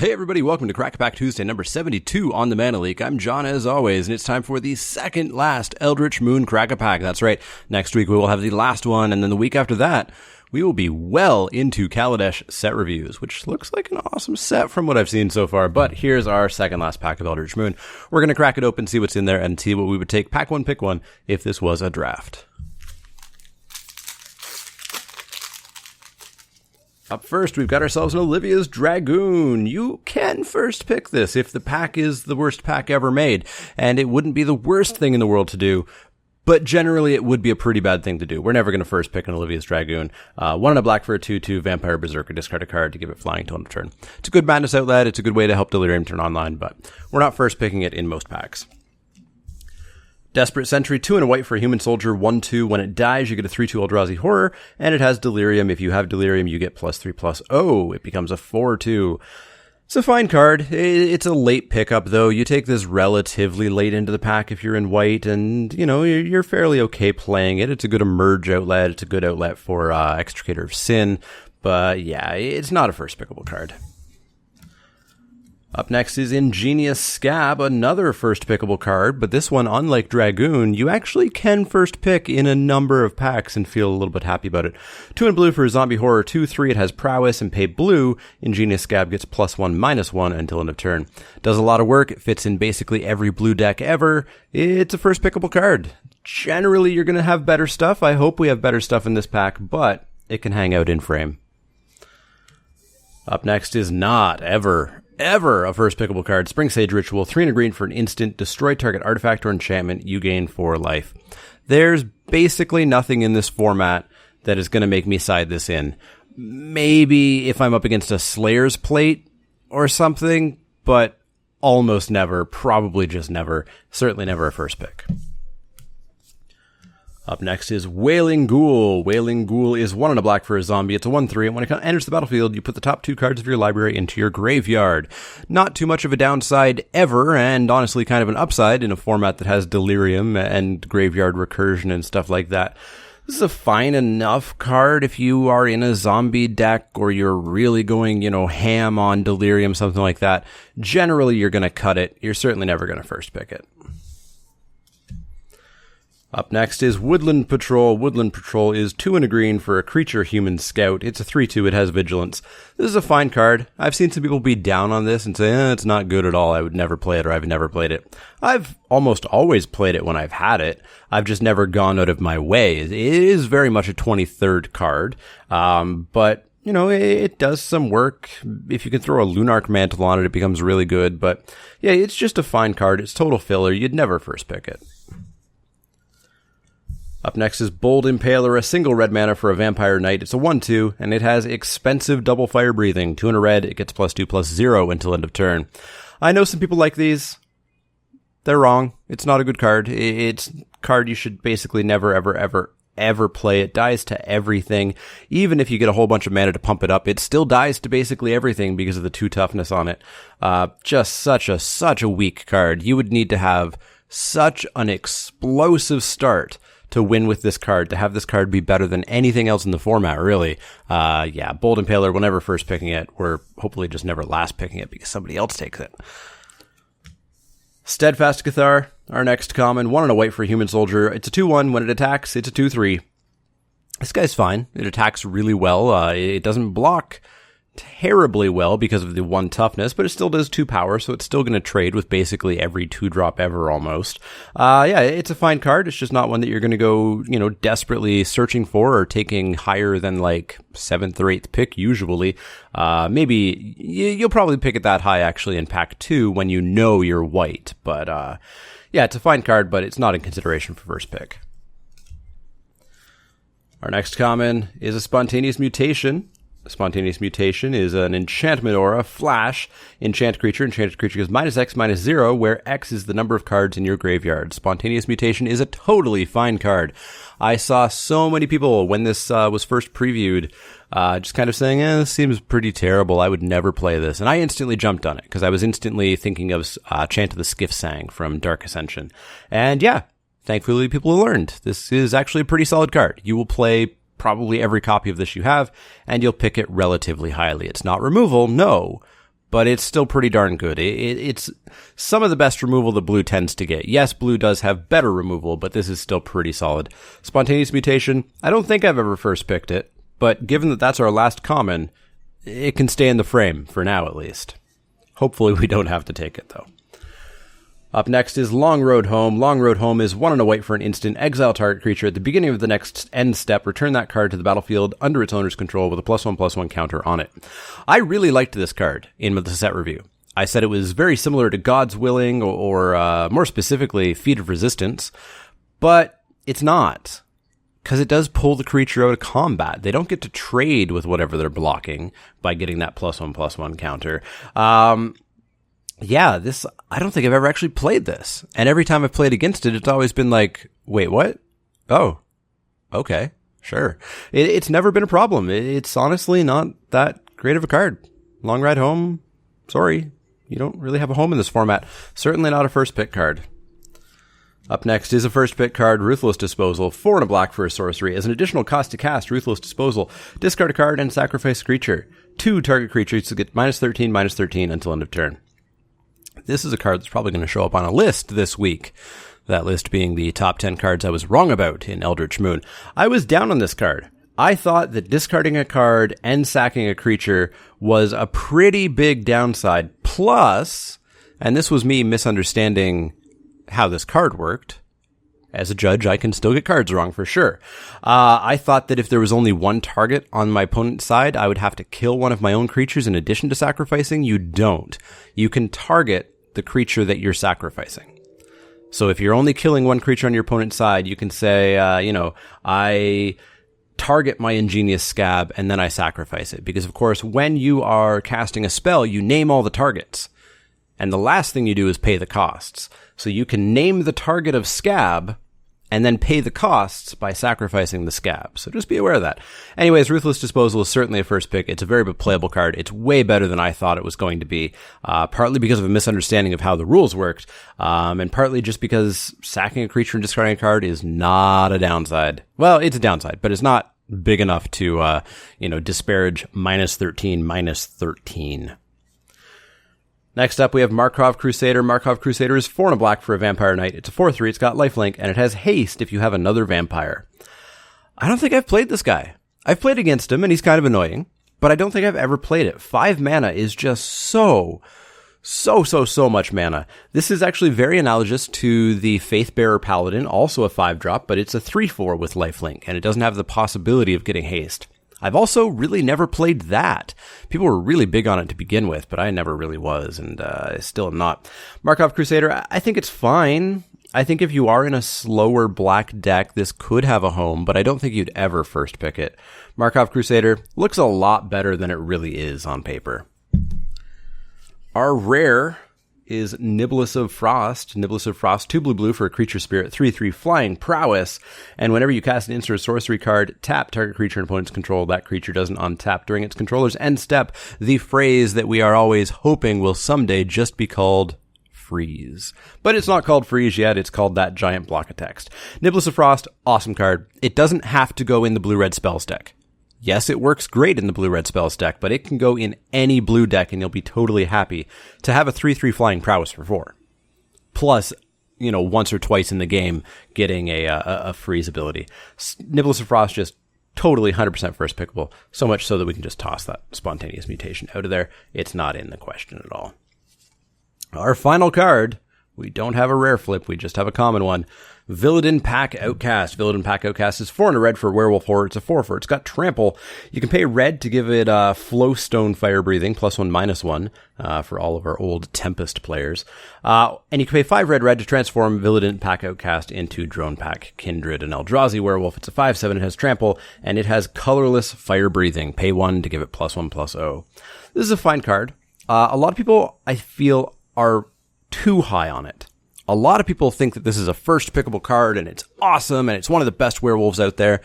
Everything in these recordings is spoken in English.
Hey everybody, welcome to Crack Pack Tuesday number 72 on the Mana Leak. I'm John as always, and it's time for the second last Eldritch Moon Crack a Pack. That's right, next week we will have the last one, and then the week after that, we will be well into Kaladesh set reviews, which looks like an awesome set from what I've seen so far. But here's our second last pack of Eldritch Moon. We're going to crack it open, see what's in there, and see what we would take pack one, pick one, if this was a draft. Up first, we've got ourselves an Olivias Dragoon. You can first pick this if the pack is the worst pack ever made, and it wouldn't be the worst thing in the world to do, but generally it would be a pretty bad thing to do. We're never going to first pick an Olivias Dragoon. 1 and a black for a 2/2 Vampire Berserker, discard a card to give it flying till end of turn. It's a good madness outlet, it's a good way to help Delirium turn online, but we're not first picking it in most packs. Desperate Sentry, 2 and a white for a human soldier, 1/2. When it dies, you get a 3/2 Eldrazi Horror, and it has Delirium. If you have Delirium, you get +3/+0. It becomes a 4/2. It's a fine card. It's a late pickup, though. You take this relatively late into the pack if you're in white, and, you know, you're fairly okay playing it. It's a good emerge outlet. It's a good outlet for Extricator of Sin, but yeah, it's not a first pickable card. Up next is Ingenious Scav, another first pickable card, but this one, unlike Dragoon, you actually can first pick in a number of packs and feel a little bit happy about it. 2 and blue for a zombie horror, 2/3, it has prowess and pay blue. Ingenious Scav gets +1/-1 until end of turn. Does a lot of work, it fits in basically every blue deck ever. It's a first pickable card. Generally, you're going to have better stuff. I hope we have better stuff in this pack, but it can hang out in frame. Up next is not ever a first pickable card. Spring Sage Ritual, 3 and a green for an instant. Destroy target artifact or enchantment. You gain 4 life. There's basically nothing in this format that is going to make me side this in. Maybe if I'm up against a Slayer's Plate or something, but almost never. Probably just never. Certainly never a first pick. Up next is Wailing Ghoul. Wailing Ghoul is 1 and a black for a zombie. It's a 1/3, and when it enters the battlefield, you put the top 2 cards of your library into your graveyard. Not too much of a downside ever, and honestly kind of an upside in a format that has Delirium and graveyard recursion and stuff like that. This is a fine enough card if you are in a zombie deck or you're really going, ham on Delirium, something like that. Generally, you're going to cut it. You're certainly never going to first pick it. Up next is Woodland Patrol. Woodland Patrol is 2 and a green for a creature human scout. It's a 3/2, it has vigilance. This is a fine card. I've seen some people be down on this and say, it's not good at all, I would never play it, or I've never played it. I've almost always played it when I've had it. I've just never gone out of my way. It is very much a 23rd card, but it does some work. If you can throw a Lunarch Mantle on it, it becomes really good, but yeah, it's just a fine card. It's total filler. You'd never first pick it. Up next is Bold Impaler, a single red mana for a Vampire Knight. It's a 1/2, and it has expensive double fire breathing. 2 and a red, it gets +2/+0 until end of turn. I know some people like these. They're wrong. It's not a good card. It's a card you should basically never, ever play. It dies to everything. Even if you get a whole bunch of mana to pump it up, it still dies to basically everything because of the 2 toughness on it. Just such a weak card. You would need to have such an explosive start to win with this card, to have this card be better than anything else in the format, really. Bold Impaler, we're never first picking it. We're hopefully just never last picking it because somebody else takes it. Steadfast Cathar, our next common, 1 and a white for a human soldier. It's a 2/1. When it attacks, it's a 2/3. This guy's fine. It attacks really well. It doesn't block terribly well because of the 1 toughness, but it still does 2 power, so it's still going to trade with basically every 2-drop ever almost. It's a fine card. It's just not one that you're going to go, desperately searching for or taking higher than like 7th or 8th pick usually. Maybe you'll probably pick it that high actually in pack 2 when you know you're white, but it's a fine card, but it's not in consideration for first pick. Our next common is a Spontaneous Mutation. Spontaneous Mutation is an enchantment aura, flash, enchant creature. Enchanted creature goes -X/-0, where X is the number of cards in your graveyard. Spontaneous Mutation is a totally fine card. I saw so many people when this was first previewed just kind of saying, this seems pretty terrible. I would never play this. And I instantly jumped on it because I was instantly thinking of Chant of the Skiff Sang from Dark Ascension. And yeah, thankfully people learned. This is actually a pretty solid card. You will play probably every copy of this you have, and you'll pick it relatively highly. It's not removal, no, but it's still pretty darn good. It's some of the best removal that blue tends to get. Yes, blue does have better removal, but this is still pretty solid. Spontaneous Mutation, I don't think I've ever first picked it, but given that that's our last common, it can stay in the frame, for now at least. Hopefully we don't have to take it, though. Up next is Long Road Home. Long Road Home is 1 and a white for an instant. Exile target creature at the beginning of the next end step. Return that card to the battlefield under its owner's control with a +1/+1 counter on it. I really liked this card in the set review. I said it was very similar to God's Willing or more specifically, Feat of Resistance, but it's not. Because it does pull the creature out of combat. They don't get to trade with whatever they're blocking by getting that +1/+1 counter. Yeah, I don't think I've ever actually played this. And every time I've played against it, it's always been like, wait, what? Oh, okay, sure. It's never been a problem. It's honestly not that great of a card. Long Ride Home, sorry, you don't really have a home in this format. Certainly not a first pick card. Up next is a first pick card, Ruthless Disposal, 4 and a black for a sorcery. As an additional cost to cast Ruthless Disposal, discard a card and sacrifice a creature. 2 target creatures to get -13/-13 until end of turn. This is a card that's probably going to show up on a list this week. That list being the top 10 cards I was wrong about in Eldritch Moon. I was down on this card. I thought that discarding a card and sacking a creature was a pretty big downside. Plus, and this was me misunderstanding how this card worked. As a judge, I can still get cards wrong for sure. I thought that if there was only one target on my opponent's side, I would have to kill one of my own creatures in addition to sacrificing. You don't. You can target the creature that you're sacrificing. So if you're only killing one creature on your opponent's side, you can say, I target my Ingenious Scav and then I sacrifice it. Because of course, when you are casting a spell, you name all the targets. And the last thing you do is pay the costs. So you can name the target of Scab and then pay the costs by sacrificing the Scab. So just be aware of that. Anyways, Ruthless Disposal is certainly a first pick. It's a very playable card. It's way better than I thought it was going to be, partly because of a misunderstanding of how the rules worked, and partly just because sacking a creature and discarding a card is not a downside. Well, it's a downside, but it's not big enough to, disparage -13, -13. Next up, we have Markov Crusader. Markov Crusader is 4 and a black for a Vampire Knight. It's a 4/3, it's got lifelink, and it has haste if you have another vampire. I don't think I've played this guy. I've played against him, and he's kind of annoying, but I don't think I've ever played it. 5 mana is just so much mana. This is actually very analogous to the Faithbearer Paladin, also a 5-drop, but it's a 3/4 with lifelink, and it doesn't have the possibility of getting haste. I've also really never played that. People were really big on it to begin with, but I never really was, and I still am not. Markov Crusader, I think it's fine. I think if you are in a slower black deck, this could have a home, but I don't think you'd ever first pick it. Markov Crusader looks a lot better than it really is on paper. Our rare is Nibblers of Frost. Nibblers of Frost, 2 blue for a creature spirit, 3/3 flying prowess. And whenever you cast an instant or sorcery card, tap target creature in opponent's control. That creature doesn't untap during its controller's end step. The phrase that we are always hoping will someday just be called freeze. But it's not called freeze yet. It's called that giant block of text. Nibblers of Frost, awesome card. It doesn't have to go in the blue-red spells deck. Yes, it works great in the blue-red spells deck, but it can go in any blue deck and you'll be totally happy to have a 3/3 flying prowess for 4. Plus, once or twice in the game, getting a freeze ability. Nibblers of Frost just totally 100% first pickable, so much so that we can just toss that Spontaneous Mutation out of there. It's not in the question at all. Our final card, we don't have a rare flip, we just have a common one. Villian Pack Outcast. Villian Pack Outcast is 4 and a red for Werewolf Horror. It's a 4/4. It's got Trample. You can pay red to give it Flowstone Fire Breathing, +1/-1, for all of our old Tempest players. And you can pay 5 red to transform Villian Pack Outcast into Drone Pack Kindred, an Eldrazi Werewolf. It's a 5/7. It has Trample, and it has Colorless Fire Breathing. Pay 1 to give it +1/+0. This is a fine card. A lot of people, I feel, are too high on it. A lot of people think that this is a first pickable card and it's awesome and it's one of the best werewolves out there.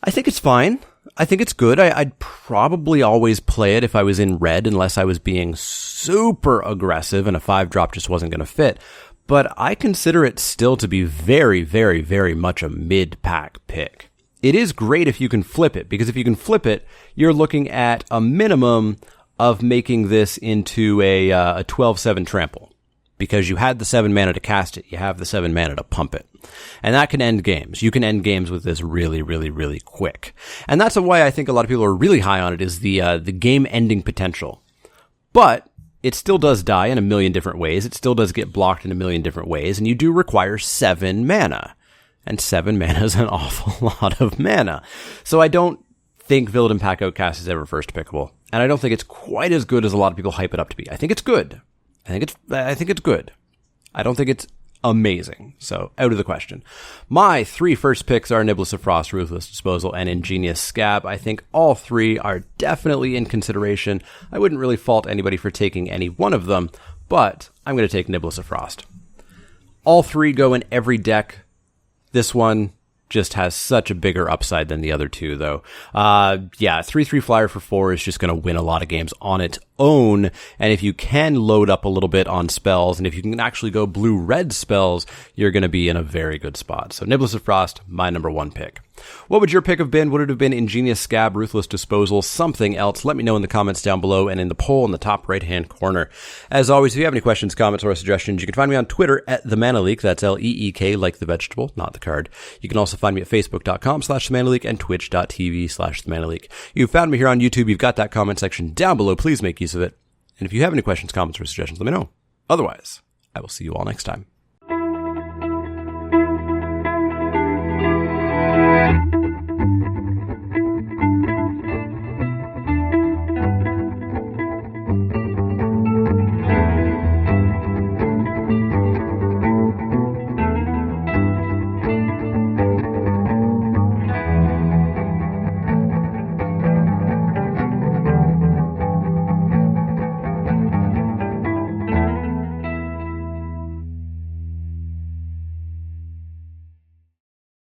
I think it's fine. I think it's good. I'd probably always play it if I was in red unless I was being super aggressive and a 5-drop just wasn't going to fit. But I consider it still to be very, very, very much a mid-pack pick. It is great if you can flip it, because if you can flip it, you're looking at a minimum of making this into a 12/7 trample. Because you had the 7 mana to cast it, you have the 7 mana to pump it. And that can end games. You can end games with this really, really, really quick. And that's why I think a lot of people are really high on it, is the game-ending potential. But it still does die in a million different ways. It still does get blocked in a million different ways. And you do require 7 mana. And 7 mana is an awful lot of mana. So I don't think Villian Pack Outcast is ever first pickable. And I don't think it's quite as good as a lot of people hype it up to be. I think it's good. I think it's good. I don't think it's amazing. So, out of the question. My 3 first picks are Nibblers of Frost, Ruthless Disposal, and Ingenious Scav. I think all 3 are definitely in consideration. I wouldn't really fault anybody for taking any one of them, but I'm going to take Nibblers of Frost. All 3 go in every deck. This one just has such a bigger upside than the other 2, though. 3/3 flyer for 4 is just going to win a lot of games on its own. And if you can load up a little bit on spells, and if you can actually go blue-red spells, you're going to be in a very good spot. So Nibblers of Frost, my number 1 pick. What would your pick have been? Would it have been Ingenious Scav, Ruthless Disposal, something else? Let me know in the comments down below and in the poll in the top right-hand corner. As always, if you have any questions, comments, or suggestions, you can find me on Twitter at The Mana Leak. That's L-E-E-K, like the vegetable, not the card. You can also find me at facebook.com/TheManaLeak and twitch.tv/TheManaLeak. You've found me here on YouTube. You've got that comment section down below. Please make use of it. And if you have any questions, comments, or suggestions, let me know. Otherwise, I will see you all next time.